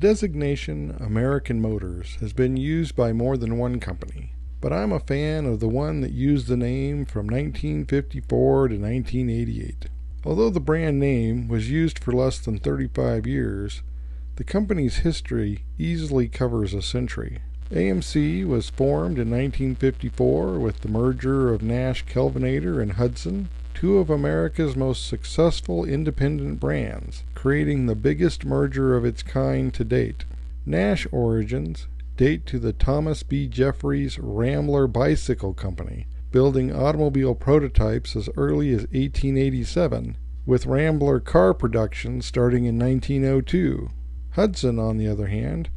designation American Motors has been used by more than one company, but I'm a fan of the one that used the name from 1954 to 1988. Although the brand name was used for less than 35 years, the company's history easily covers a century. AMC was formed in 1954 with the merger of Nash, Kelvinator, and Hudson, two of America's most successful independent brands, creating the biggest merger of its kind to date. Nash origins date to the Thomas B. Jeffries Rambler Bicycle Company, building automobile prototypes as early as 1887, with Rambler car production starting in 1902. Hudson, on the other hand,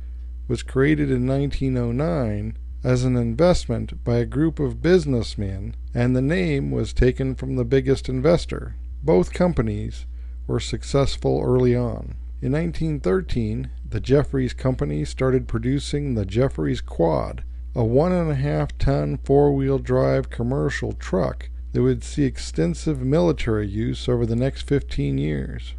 was created in 1909 as an investment by a group of businessmen, and the name was taken from the biggest investor. Both companies were successful early on. In 1913, the Jeffries Company started producing the Jeffries Quad, a 1.5-ton four-wheel drive commercial truck that would see extensive military use over the next 15 years.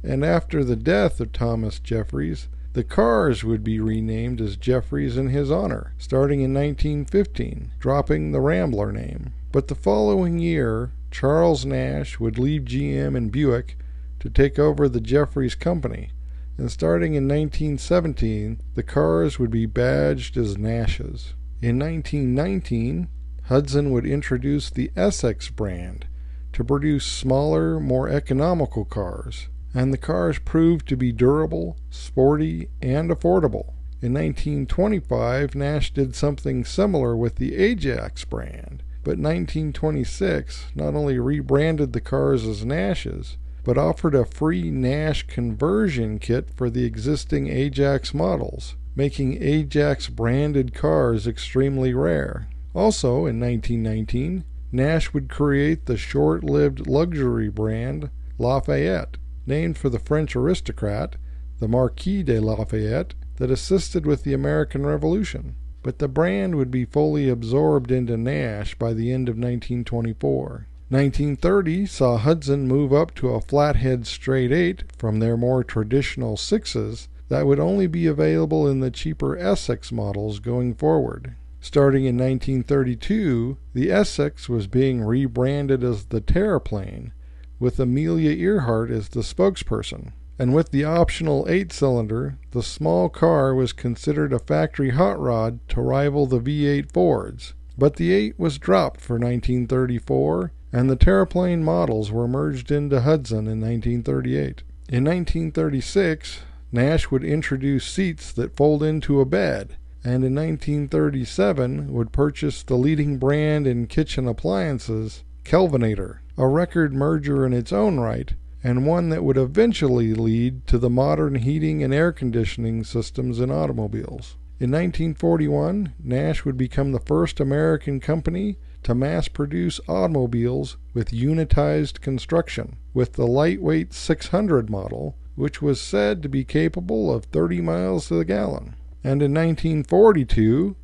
And after the death of Thomas Jeffries, the cars would be renamed as Jeffries in his honor, starting in 1915, dropping the Rambler name. But the following year, Charles Nash would leave GM and Buick to take over the Jeffries Company, and starting in 1917, the cars would be badged as Nash's. In 1919, Hudson would introduce the Essex brand to produce smaller, more economical cars, and the cars proved to be durable, sporty, and affordable. In 1925, Nash did something similar with the Ajax brand, but in 1926 not only rebranded the cars as Nash's, but offered a free Nash conversion kit for the existing Ajax models, making Ajax-branded cars extremely rare. Also, in 1919, Nash would create the short-lived luxury brand Lafayette, named for the French aristocrat, the Marquis de Lafayette, that assisted with the American Revolution. But the brand would be fully absorbed into Nash by the end of 1924. 1930 saw Hudson move up to a flathead straight 8 from their more traditional 6s that would only be available in the cheaper Essex models going forward. Starting in 1932, the Essex was being rebranded as the Terraplane, with Amelia Earhart as the spokesperson. And with the optional 8-cylinder, the small car was considered a factory hot rod to rival the V8 Fords. But the 8 was dropped for 1934, and the Terraplane models were merged into Hudson in 1938. In 1936, Nash would introduce seats that fold into a bed, and in 1937 would purchase the leading brand in kitchen appliances, Kelvinator, a record merger in its own right, and one that would eventually lead to the modern heating and air conditioning systems in automobiles. In 1941, Nash would become the first American company to mass-produce automobiles with unitized construction, with the lightweight 600 model, which was said to be capable of 30 miles to the gallon. And in 1942,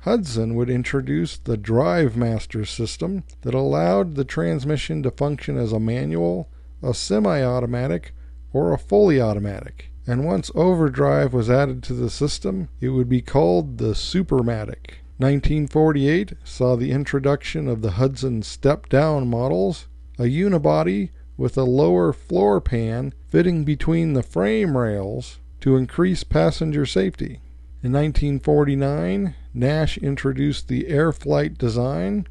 Hudson would introduce the Drive Master system that allowed the transmission to function as a manual, a semi-automatic, or a fully automatic. And once overdrive was added to the system, it would be called the Supermatic. 1948 saw the introduction of the Hudson step-down models, a unibody with a lower floor pan fitting between the frame rails to increase passenger safety. In 1949, Nash introduced the Airflight design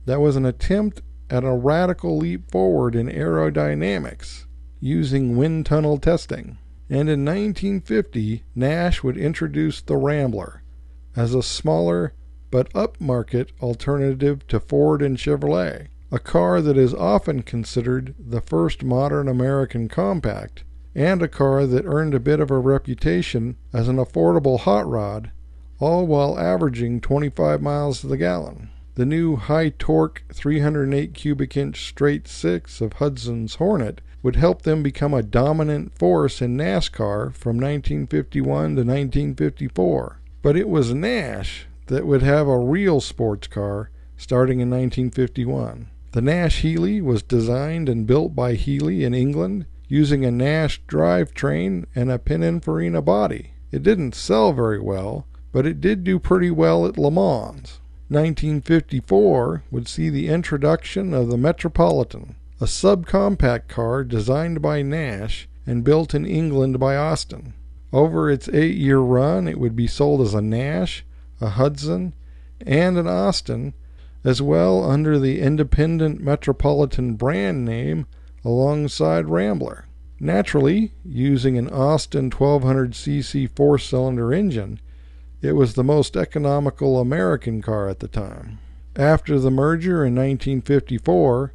that was an attempt at a radical leap forward in aerodynamics using wind tunnel testing. And in 1950, Nash would introduce the Rambler as a smaller but upmarket alternative to Ford and Chevrolet, a car that is often considered the first modern American compact, and a car that earned a bit of a reputation as an affordable hot rod, all while averaging 25 miles to the gallon. The new high-torque 308 cubic inch straight 6 of Hudson's Hornet would help them become a dominant force in NASCAR from 1951 to 1954. But it was Nash that would have a real sports car starting in 1951. The Nash Healey was designed and built by Healey in England using a Nash drivetrain and a Pininfarina body. It didn't sell very well, but it did do pretty well at Le Mans. 1954 would see the introduction of the Metropolitan, a subcompact car designed by Nash and built in England by Austin. Over its 8-year run, it would be sold as a Nash, a Hudson, and an Austin, as well under the independent Metropolitan brand name alongside Rambler. Naturally, using an Austin 1200cc four-cylinder engine, it was the most economical American car at the time. After the merger in 1954,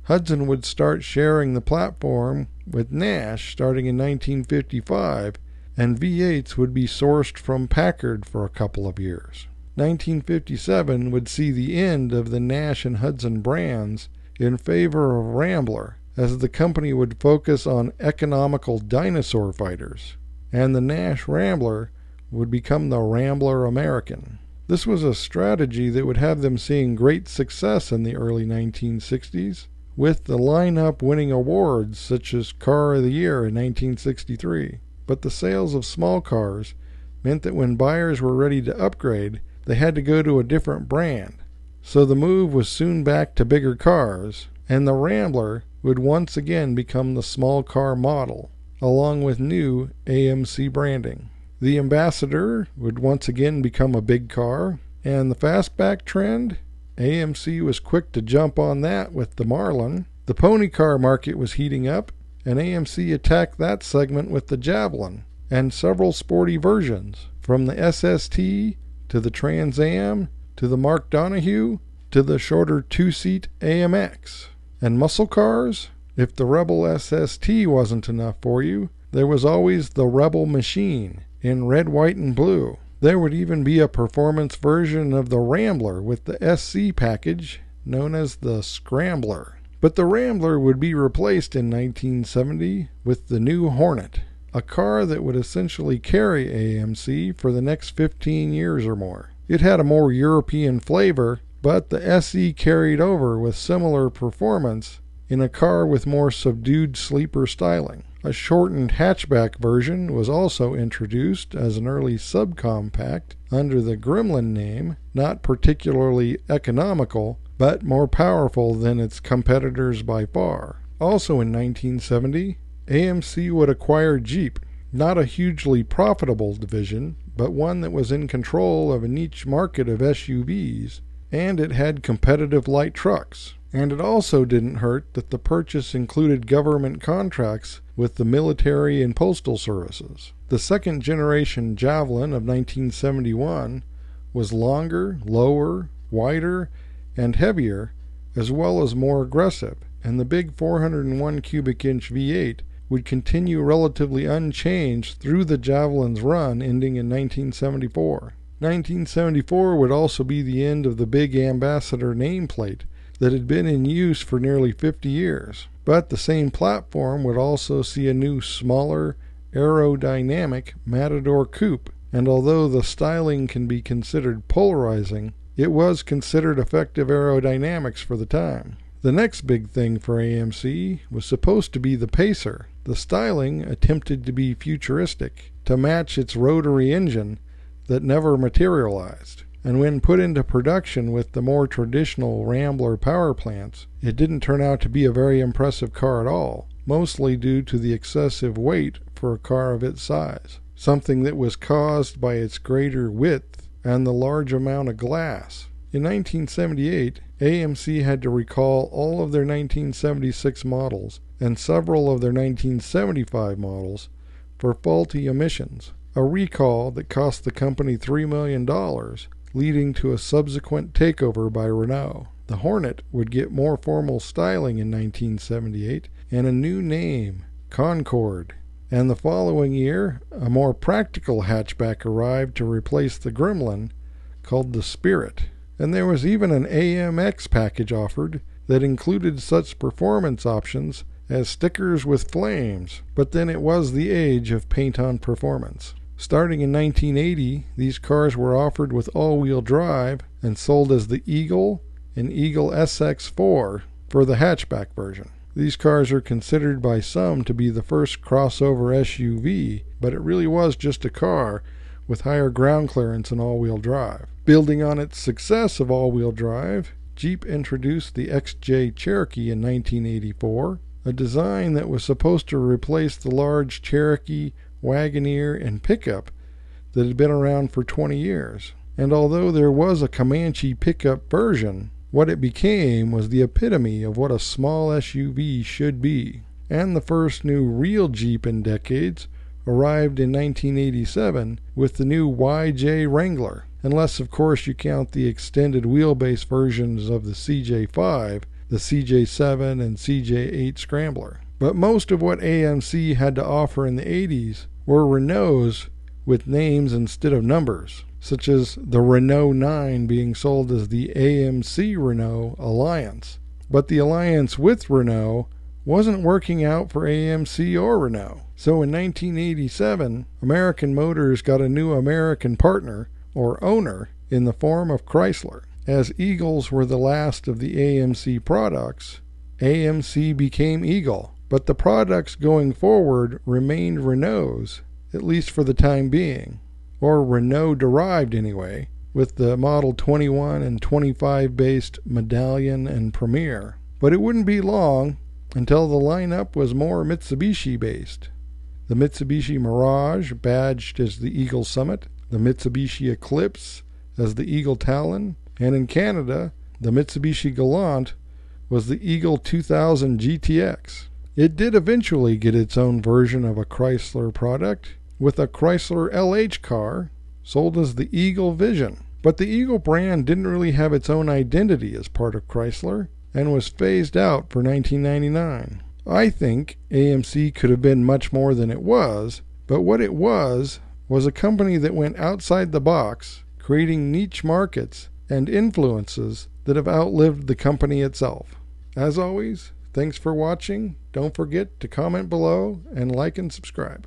Hudson would start sharing the platform with Nash starting in 1955, and V8s would be sourced from Packard for a couple of years. 1957 would see the end of the Nash and Hudson brands in favor of Rambler, as the company would focus on economical dinosaur fighters, and the Nash Rambler would become the Rambler American. This was a strategy that would have them seeing great success in the early 1960s, with the lineup winning awards such as Car of the Year in 1963. But the sales of small cars meant that when buyers were ready to upgrade, they had to go to a different brand. So the move was soon back to bigger cars, and the Rambler would once again become the small car model, along with new AMC branding. The Ambassador would once again become a big car, and the fastback trend, AMC was quick to jump on that with the Marlin. The pony car market was heating up, and AMC attacked that segment with the Javelin and several sporty versions, from the SST to the Trans Am to the Mark Donahue to the shorter two-seat AMX. And muscle cars? If the Rebel SST wasn't enough for you, there was always the Rebel Machine in red, white, and blue. There would even be a performance version of the Rambler with the SC package known as the Scrambler. But the Rambler would be replaced in 1970 with the new Hornet, a car that would essentially carry AMC for the next 15 years or more. It had a more European flavor, but the SE carried over with similar performance in a car with more subdued sleeper styling. A shortened hatchback version was also introduced as an early subcompact under the Gremlin name, not particularly economical, but more powerful than its competitors by far. Also in 1970, AMC would acquire Jeep, not a hugely profitable division, but one that was in control of a niche market of SUVs, and it had competitive light trucks. And it also didn't hurt that the purchase included government contracts with the military and postal services. The second generation Javelin of 1971 was longer, lower, wider, and heavier, as well as more aggressive, and the big 401 cubic inch V8 would continue relatively unchanged through the Javelin's run ending in 1974. 1974 would also be the end of the big Ambassador nameplate that had been in use for nearly 50 years. But the same platform would also see a new, smaller, aerodynamic Matador coupe, and although the styling can be considered polarizing, it was considered effective aerodynamics for the time. The next big thing for AMC was supposed to be the Pacer. The styling attempted to be futuristic, to match its rotary engine that never materialized. And when put into production with the more traditional Rambler power plants, it didn't turn out to be a very impressive car at all, mostly due to the excessive weight for a car of its size, something that was caused by its greater width and the large amount of glass. In 1978, AMC had to recall all of their 1976 models and several of their 1975 models for faulty emissions, a recall that cost the company $3 million, leading to a subsequent takeover by Renault. The Hornet would get more formal styling in 1978 and a new name, Concorde. And the following year, a more practical hatchback arrived to replace the Gremlin, called the Spirit. And there was even an AMX package offered that included such performance options as stickers with flames, but then it was the age of paint-on performance. Starting in 1980, these cars were offered with all-wheel drive and sold as the Eagle and Eagle SX4 for the hatchback version. These cars are considered by some to be the first crossover SUV, but it really was just a car with higher ground clearance and all-wheel drive. Building on its success of all-wheel drive, Jeep introduced the XJ Cherokee in 1984, a design that was supposed to replace the large Cherokee, Wagoneer, and pickup that had been around for 20 years. And although there was a Comanche pickup version, what it became was the epitome of what a small SUV should be. And the first new real Jeep in decades arrived in 1987 with the new YJ Wrangler, unless of course you count the extended wheelbase versions of the CJ5, the CJ7 and CJ8 Scrambler. But most of what AMC had to offer in the 80s were Renaults with names instead of numbers, such as the Renault 9 being sold as the AMC Renault Alliance. But the alliance with Renault wasn't working out for AMC or Renault. So in 1987, American Motors got a new American partner, or owner, in the form of Chrysler. As Eagles were the last of the AMC products, AMC became Eagle. But the products going forward remained Renault's, at least for the time being, or Renault-derived anyway, with the Model 21 and 25 based Medallion and Premier. But it wouldn't be long until the lineup was more Mitsubishi-based. The Mitsubishi Mirage, badged as the Eagle Summit, the Mitsubishi Eclipse as the Eagle Talon, and in Canada, the Mitsubishi Galant was the Eagle 2000 GTX. It did eventually get its own version of a Chrysler product, with a Chrysler LH car sold as the Eagle Vision. But the Eagle brand didn't really have its own identity as part of Chrysler, and was phased out for 1999. I think AMC could have been much more than it was, but what it was a company that went outside the box, creating niche markets and influences that have outlived the company itself. As always, thanks for watching. Don't forget to comment below and like and subscribe.